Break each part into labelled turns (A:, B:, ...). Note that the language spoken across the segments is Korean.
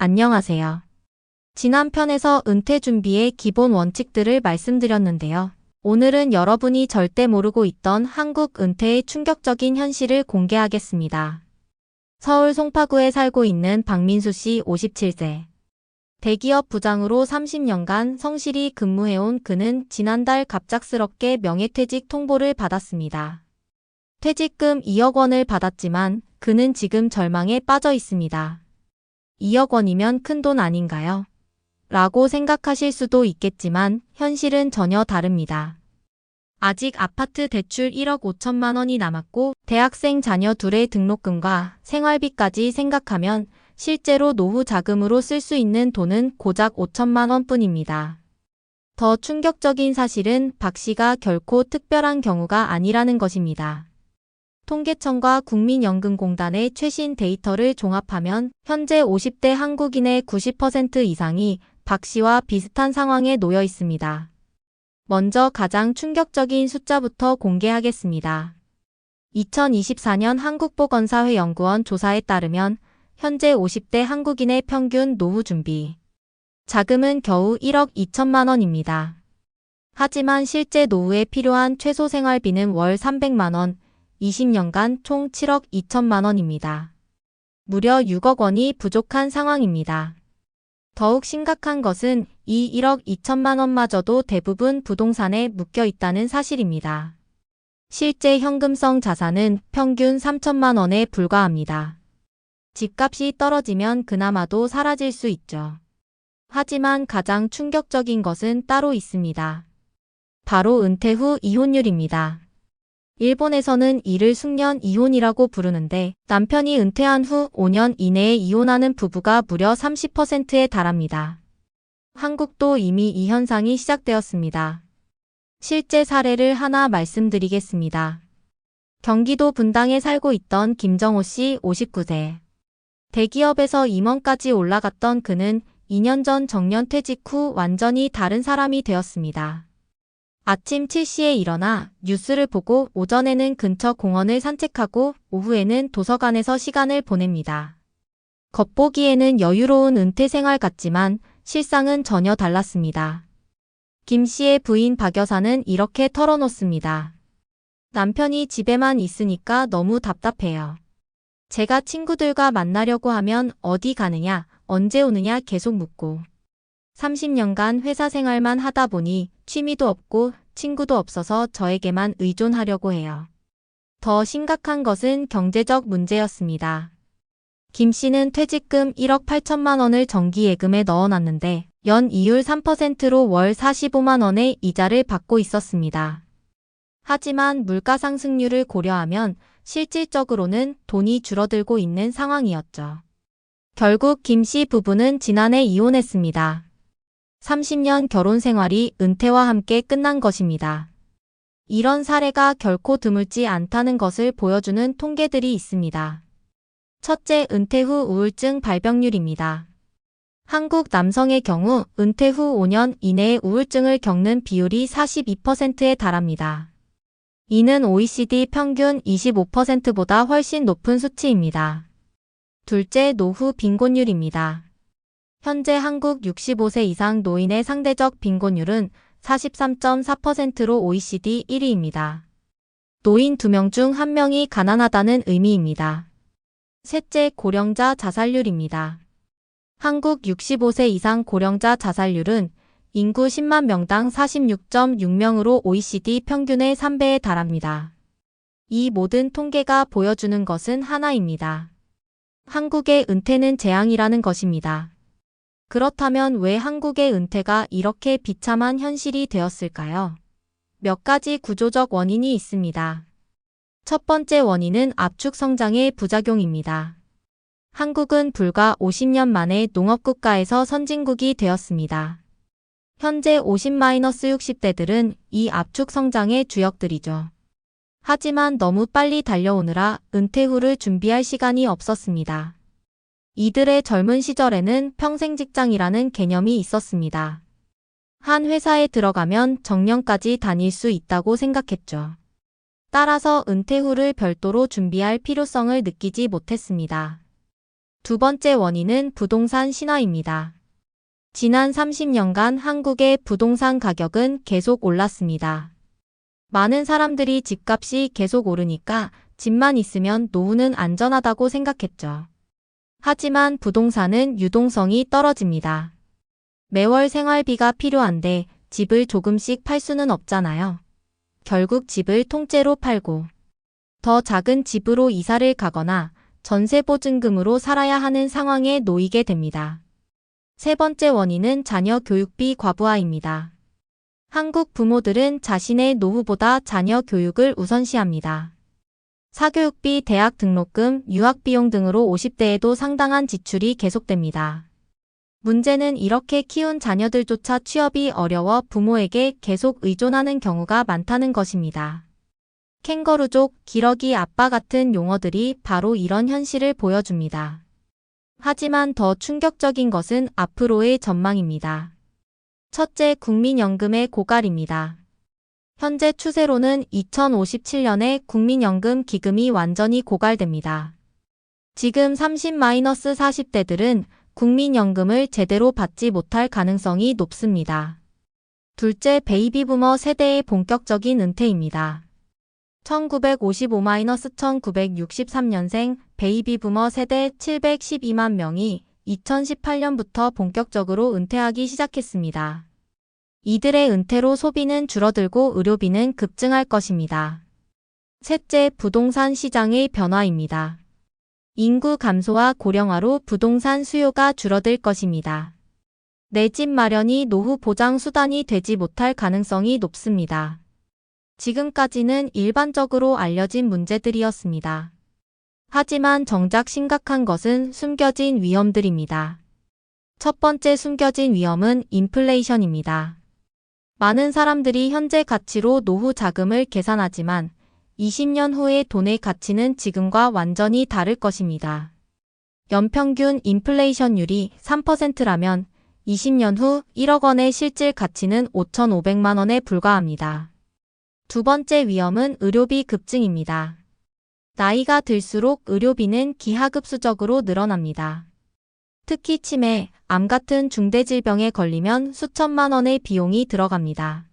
A: 안녕하세요. 지난 편에서 은퇴 준비의 기본 원칙들을 말씀드렸는데요. 오늘은 여러분이 절대 모르고 있던 한국 은퇴의 충격적인 현실을 공개하겠습니다. 서울 송파구에 살고 있는 박민수 씨 57세. 대기업 부장으로 30년간 성실히 근무해온 그는 지난달 갑작스럽게 명예퇴직 통보를 받았습니다. 퇴직금 2억 원을 받았지만 그는 지금 절망에 빠져 있습니다. 2억 원이면 큰 돈 아닌가요? 라고 생각하실 수도 있겠지만 현실은 전혀 다릅니다. 아직 아파트 대출 1억 5천만 원이 남았고 대학생 자녀 둘의 등록금과 생활비까지 생각하면 실제로 노후 자금으로 쓸 수 있는 돈은 고작 5천만 원뿐입니다. 더 충격적인 사실은 박 씨가 결코 특별한 경우가 아니라는 것입니다. 통계청과 국민연금공단의 최신 데이터를 종합하면 현재 50대 한국인의 90% 이상이 박 씨와 비슷한 상황에 놓여 있습니다. 먼저 가장 충격적인 숫자부터 공개하겠습니다. 2024년 한국보건사회연구원 조사에 따르면 현재 50대 한국인의 평균 노후 준비 자금은 겨우 1억 2천만 원입니다. 하지만 실제 노후에 필요한 최소 생활비는 월 300만 원, 20년간 총 7억 2천만 원입니다. 무려 6억 원이 부족한 상황입니다. 더욱 심각한 것은 이 1억 2천만 원마저도 대부분 부동산에 묶여 있다는 사실입니다. 실제 현금성 자산은 평균 3천만 원에 불과합니다. 집값이 떨어지면 그나마도 사라질 수 있죠. 하지만 가장 충격적인 것은 따로 있습니다. 바로 은퇴 후 이혼율입니다. 일본에서는 이를 숙련 이혼이라고 부르는데 남편이 은퇴한 후 5년 이내에 이혼하는 부부가 무려 30%에 달합니다. 한국도 이미 이 현상이 시작되었습니다. 실제 사례를 하나 말씀드리겠습니다. 경기도 분당에 살고 있던 김정호 씨 59세. 대기업에서 임원까지 올라갔던 그는 2년 전 정년퇴직 후 완전히 다른 사람이 되었습니다. 아침 7시에 일어나 뉴스를 보고 오전에는 근처 공원을 산책하고 오후에는 도서관에서 시간을 보냅니다. 겉보기에는 여유로운 은퇴 생활 같지만 실상은 전혀 달랐습니다. 김 씨의 부인 박 여사는 이렇게 털어놓습니다. 남편이 집에만 있으니까 너무 답답해요. 제가 친구들과 만나려고 하면 어디 가느냐, 언제 오느냐 계속 묻고 30년간 회사 생활만 하다 보니 취미도 없고 친구도 없어서 저에게만 의존하려고 해요. 더 심각한 것은 경제적 문제였습니다. 김 씨는 퇴직금 1억 8천만 원을 정기예금에 넣어놨는데 연 이율 3%로 월 45만 원의 이자를 받고 있었습니다. 하지만 물가 상승률을 고려하면 실질적으로는 돈이 줄어들고 있는 상황이었죠. 결국 김 씨 부부는 지난해 이혼했습니다. 30년 결혼 생활이 은퇴와 함께 끝난 것입니다. 이런 사례가 결코 드물지 않다는 것을 보여주는 통계들이 있습니다. 첫째, 은퇴 후 우울증 발병률입니다. 한국 남성의 경우 은퇴 후 5년 이내에 우울증을 겪는 비율이 42%에 달합니다. 이는 OECD 평균 25%보다 훨씬 높은 수치입니다. 둘째, 노후 빈곤율입니다. 현재 한국 65세 이상 노인의 상대적 빈곤율은 43.4%로 OECD 1위입니다. 노인 2명 중 1명이 가난하다는 의미입니다. 셋째, 고령자 자살률입니다. 한국 65세 이상 고령자 자살률은 인구 10만 명당 46.6명으로 OECD 평균의 3배에 달합니다. 이 모든 통계가 보여주는 것은 하나입니다. 한국의 은퇴는 재앙이라는 것입니다. 그렇다면 왜 한국의 은퇴가 이렇게 비참한 현실이 되었을까요? 몇 가지 구조적 원인이 있습니다. 첫 번째 원인은 압축 성장의 부작용입니다. 한국은 불과 50년 만에 농업국가에서 선진국이 되었습니다. 현재 50-60대들은 이 압축 성장의 주역들이죠. 하지만 너무 빨리 달려오느라 은퇴 후를 준비할 시간이 없었습니다. 이들의 젊은 시절에는 평생 직장이라는 개념이 있었습니다. 한 회사에 들어가면 정년까지 다닐 수 있다고 생각했죠. 따라서 은퇴 후를 별도로 준비할 필요성을 느끼지 못했습니다. 두 번째 원인은 부동산 신화입니다. 지난 30년간 한국의 부동산 가격은 계속 올랐습니다. 많은 사람들이 집값이 계속 오르니까 집만 있으면 노후는 안전하다고 생각했죠. 하지만 부동산은 유동성이 떨어집니다. 매월 생활비가 필요한데 집을 조금씩 팔 수는 없잖아요. 결국 집을 통째로 팔고 더 작은 집으로 이사를 가거나 전세보증금으로 살아야 하는 상황에 놓이게 됩니다. 세 번째 원인은 자녀 교육비 과부하입니다. 한국 부모들은 자신의 노후보다 자녀 교육을 우선시합니다. 사교육비, 대학 등록금, 유학비용 등으로 50대에도 상당한 지출이 계속됩니다. 문제는 이렇게 키운 자녀들조차 취업이 어려워 부모에게 계속 의존하는 경우가 많다는 것입니다. 캥거루족, 기러기 아빠 같은 용어들이 바로 이런 현실을 보여줍니다. 하지만 더 충격적인 것은 앞으로의 전망입니다. 첫째, 국민연금의 고갈입니다. 현재 추세로는 2057년에 국민연금 기금이 완전히 고갈됩니다. 지금 30-40대들은 국민연금을 제대로 받지 못할 가능성이 높습니다. 둘째, 베이비부머 세대의 본격적인 은퇴입니다. 1955-1963년생 베이비부머 세대 712만 명이 2018년부터 본격적으로 은퇴하기 시작했습니다. 이들의 은퇴로 소비는 줄어들고 의료비는 급증할 것입니다. 셋째, 부동산 시장의 변화입니다. 인구 감소와 고령화로 부동산 수요가 줄어들 것입니다. 내 집 마련이 노후 보장 수단이 되지 못할 가능성이 높습니다. 지금까지는 일반적으로 알려진 문제들이었습니다. 하지만 정작 심각한 것은 숨겨진 위험들입니다. 첫 번째 숨겨진 위험은 인플레이션입니다. 많은 사람들이 현재 가치로 노후 자금을 계산하지만 20년 후의 돈의 가치는 지금과 완전히 다를 것입니다. 연평균 인플레이션율이 3%라면 20년 후 1억 원의 실질 가치는 5,500만 원에 불과합니다. 두 번째 위험은 의료비 급증입니다. 나이가 들수록 의료비는 기하급수적으로 늘어납니다. 특히 치매, 암 같은 중대질병에 걸리면 수천만 원의 비용이 들어갑니다.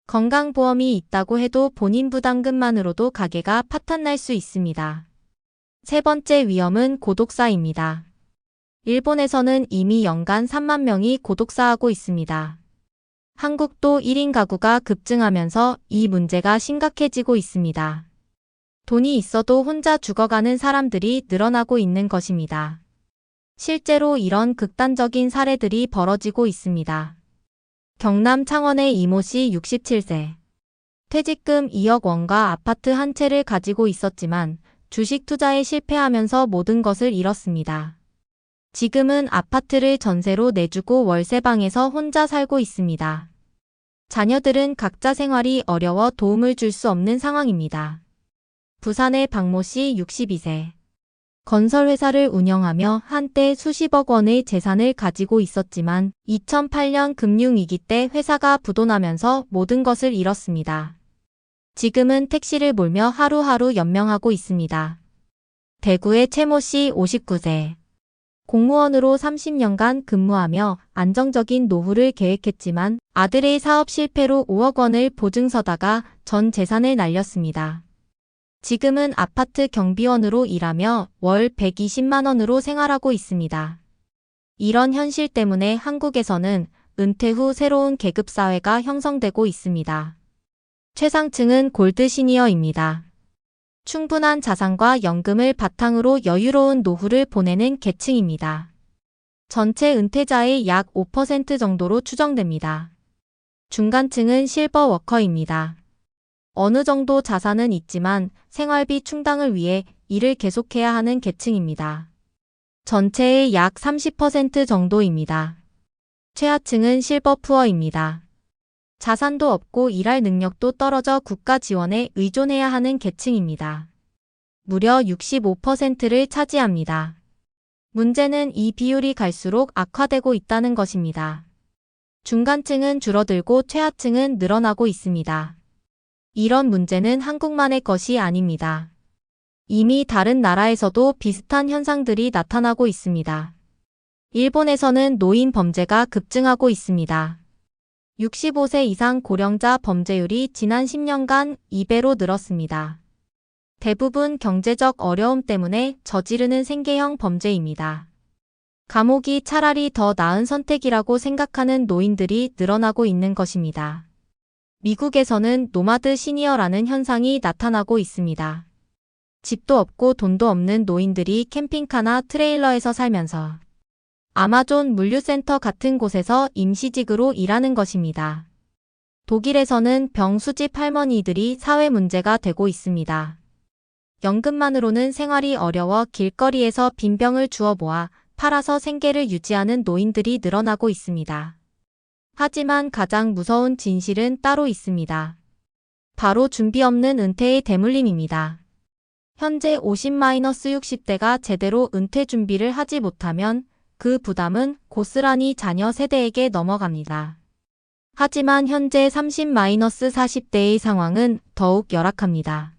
A: 건강보험이 있다고 해도 본인 부담금만으로도 가게가 파탄날 수 있습니다. 세 번째 위험은 고독사입니다. 일본에서는 이미 연간 3만 명이 고독사하고 있습니다. 한국도 1인 가구가 급증하면서 이 문제가 심각해지고 있습니다. 돈이 있어도 혼자 죽어가는 사람들이 늘어나고 있는 것입니다. 실제로 이런 극단적인 사례들이 벌어지고 있습니다. 경남 창원의 이모 씨 67세. 퇴직금 2억 원과 아파트 한 채를 가지고 있었지만 주식 투자에 실패하면서 모든 것을 잃었습니다. 지금은 아파트를 전세로 내주고 월세방에서 혼자 살고 있습니다. 자녀들은 각자 생활이 어려워 도움을 줄 수 없는 상황입니다. 부산의 박모 씨 62세. 건설회사를 운영하며 한때 수십억 원의 재산을 가지고 있었지만 2008년 금융위기 때 회사가 부도나면서 모든 것을 잃었습니다. 지금은 택시를 몰며 하루하루 연명하고 있습니다. 대구의 최모 씨 59세. 공무원으로 30년간 근무하며 안정적인 노후를 계획했지만 아들의 사업 실패로 5억 원을 보증서다가 전 재산을 날렸습니다. 지금은 아파트 경비원으로 일하며 월 120만 원으로 생활하고 있습니다. 이런 현실 때문에 한국에서는 은퇴 후 새로운 계급사회가 형성되고 있습니다. 최상층은 골드 시니어입니다. 충분한 자산과 연금을 바탕으로 여유로운 노후를 보내는 계층입니다. 전체 은퇴자의 약 5% 정도로 추정됩니다. 중간층은 실버 워커입니다. 어느 정도 자산은 있지만 생활비 충당을 위해 일을 계속해야 하는 계층입니다. 전체의 약 30% 정도입니다. 최하층은 실버 푸어입니다. 자산도 없고 일할 능력도 떨어져 국가 지원에 의존해야 하는 계층입니다. 무려 65%를 차지합니다. 문제는 이 비율이 갈수록 악화되고 있다는 것입니다. 중간층은 줄어들고 최하층은 늘어나고 있습니다. 이런 문제는 한국만의 것이 아닙니다. 이미 다른 나라에서도 비슷한 현상들이 나타나고 있습니다. 일본에서는 노인 범죄가 급증하고 있습니다. 65세 이상 고령자 범죄율이 지난 10년간 2배로 늘었습니다. 대부분 경제적 어려움 때문에 저지르는 생계형 범죄입니다. 감옥이 차라리 더 나은 선택이라고 생각하는 노인들이 늘어나고 있는 것입니다. 미국에서는 노마드 시니어라는 현상이 나타나고 있습니다. 집도 없고 돈도 없는 노인들이 캠핑카나 트레일러에서 살면서 아마존 물류센터 같은 곳에서 임시직으로 일하는 것입니다. 독일에서는 병수집 할머니들이 사회 문제가 되고 있습니다. 연금만으로는 생활이 어려워 길거리에서 빈병을 주워 모아 팔아서 생계를 유지하는 노인들이 늘어나고 있습니다. 하지만 가장 무서운 진실은 따로 있습니다. 바로 준비 없는 은퇴의 대물림입니다. 현재 50-60대가 제대로 은퇴 준비를 하지 못하면 그 부담은 고스란히 자녀 세대에게 넘어갑니다. 하지만 현재 30-40대의 상황은 더욱 열악합니다.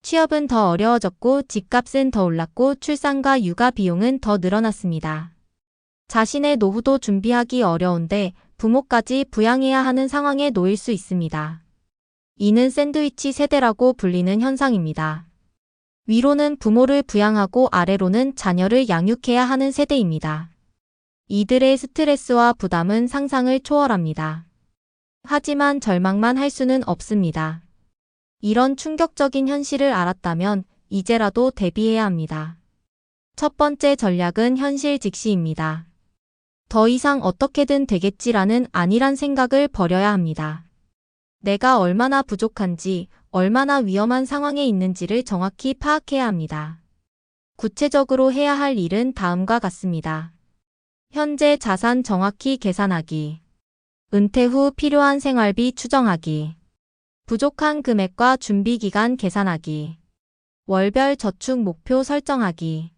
A: 취업은 더 어려워졌고 집값은 더 올랐고 출산과 육아 비용은 더 늘어났습니다. 자신의 노후도 준비하기 어려운데 부모까지 부양해야 하는 상황에 놓일 수 있습니다. 이는 샌드위치 세대라고 불리는 현상입니다. 위로는 부모를 부양하고 아래로는 자녀를 양육해야 하는 세대입니다. 이들의 스트레스와 부담은 상상을 초월합니다. 하지만 절망만 할 수는 없습니다. 이런 충격적인 현실을 알았다면 이제라도 대비해야 합니다. 첫 번째 전략은 현실 직시입니다. 더 이상 어떻게든 되겠지라는 안일한 생각을 버려야 합니다. 내가 얼마나 부족한지, 얼마나 위험한 상황에 있는지를 정확히 파악해야 합니다. 구체적으로 해야 할 일은 다음과 같습니다. 현재 자산 정확히 계산하기. 은퇴 후 필요한 생활비 추정하기. 부족한 금액과 준비기간 계산하기. 월별 저축 목표 설정하기.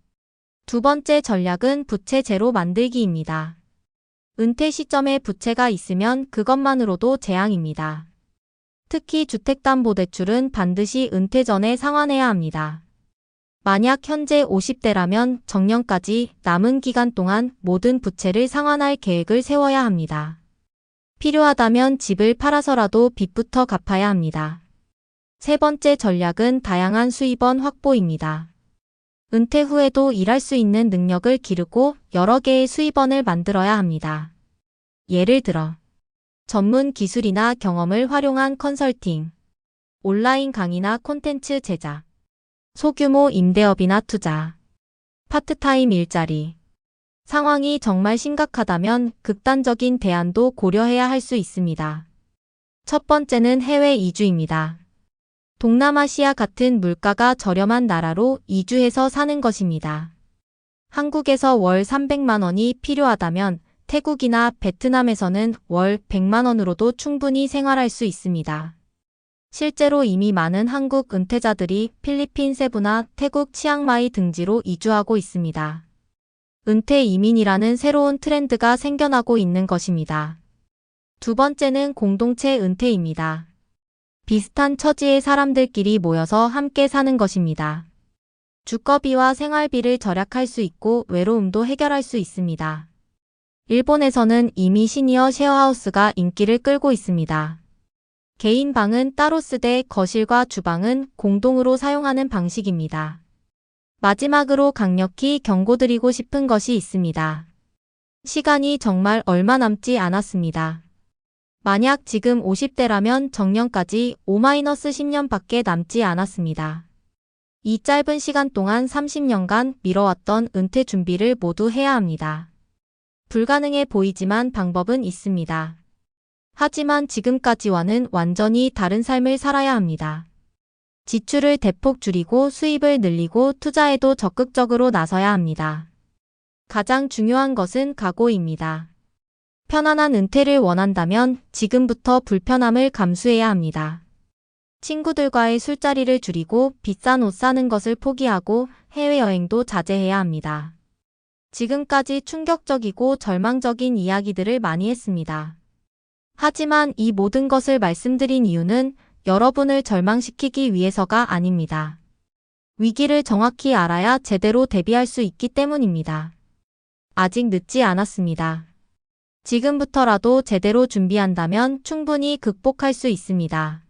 A: 두 번째 전략은 부채 제로 만들기입니다. 은퇴 시점에 부채가 있으면 그것만으로도 재앙입니다. 특히 주택담보대출은 반드시 은퇴 전에 상환해야 합니다. 만약 현재 50대라면 정년까지 남은 기간 동안 모든 부채를 상환할 계획을 세워야 합니다. 필요하다면 집을 팔아서라도 빚부터 갚아야 합니다. 세 번째 전략은 다양한 수입원 확보입니다. 은퇴 후에도 일할 수 있는 능력을 기르고 여러 개의 수입원을 만들어야 합니다. 예를 들어 전문 기술이나 경험을 활용한 컨설팅, 온라인 강의나 콘텐츠 제작, 소규모 임대업이나 투자, 파트타임 일자리. 상황이 정말 심각하다면 극단적인 대안도 고려해야 할 수 있습니다. 첫 번째는 해외 이주입니다. 동남아시아 같은 물가가 저렴한 나라로 이주해서 사는 것입니다. 한국에서 월 300만 원이 필요하다면 태국이나 베트남에서는 월 100만 원으로도 충분히 생활할 수 있습니다. 실제로 이미 많은 한국 은퇴자들이 필리핀 세부나 태국 치앙마이 등지로 이주하고 있습니다. 은퇴 이민이라는 새로운 트렌드가 생겨나고 있는 것입니다. 두 번째는 공동체 은퇴입니다. 비슷한 처지의 사람들끼리 모여서 함께 사는 것입니다. 주거비와 생활비를 절약할 수 있고 외로움도 해결할 수 있습니다. 일본에서는 이미 시니어 쉐어하우스가 인기를 끌고 있습니다. 개인 방은 따로 쓰되 거실과 주방은 공동으로 사용하는 방식입니다. 마지막으로 강력히 경고드리고 싶은 것이 있습니다. 시간이 정말 얼마 남지 않았습니다. 만약 지금 50대라면 정년까지 5-10년밖에 남지 않았습니다. 이 짧은 시간 동안 30년간 미뤄왔던 은퇴 준비를 모두 해야 합니다. 불가능해 보이지만 방법은 있습니다. 하지만 지금까지와는 완전히 다른 삶을 살아야 합니다. 지출을 대폭 줄이고 수입을 늘리고 투자에도 적극적으로 나서야 합니다. 가장 중요한 것은 각오입니다. 편안한 은퇴를 원한다면 지금부터 불편함을 감수해야 합니다. 친구들과의 술자리를 줄이고 비싼 옷 사는 것을 포기하고 해외여행도 자제해야 합니다. 지금까지 충격적이고 절망적인 이야기들을 많이 했습니다. 하지만 이 모든 것을 말씀드린 이유는 여러분을 절망시키기 위해서가 아닙니다. 위기를 정확히 알아야 제대로 대비할 수 있기 때문입니다. 아직 늦지 않았습니다. 지금부터라도 제대로 준비한다면 충분히 극복할 수 있습니다.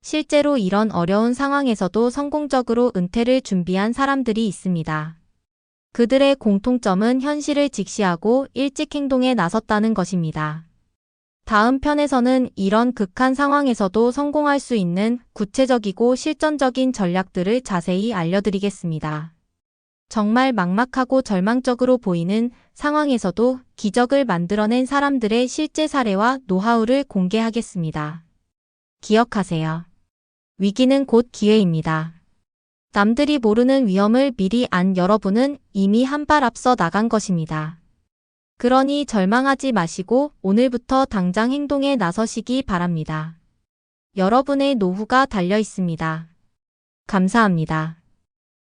A: 실제로 이런 어려운 상황에서도 성공적으로 은퇴를 준비한 사람들이 있습니다. 그들의 공통점은 현실을 직시하고 일찍 행동에 나섰다는 것입니다. 다음 편에서는 이런 극한 상황에서도 성공할 수 있는 구체적이고 실전적인 전략들을 자세히 알려드리겠습니다. 정말 막막하고 절망적으로 보이는 상황에서도 기적을 만들어낸 사람들의 실제 사례와 노하우를 공개하겠습니다. 기억하세요. 위기는 곧 기회입니다. 남들이 모르는 위험을 미리 안 여러분은 이미 한 발 앞서 나간 것입니다. 그러니 절망하지 마시고 오늘부터 당장 행동에 나서시기 바랍니다. 여러분의 노후가 달려 있습니다. 감사합니다.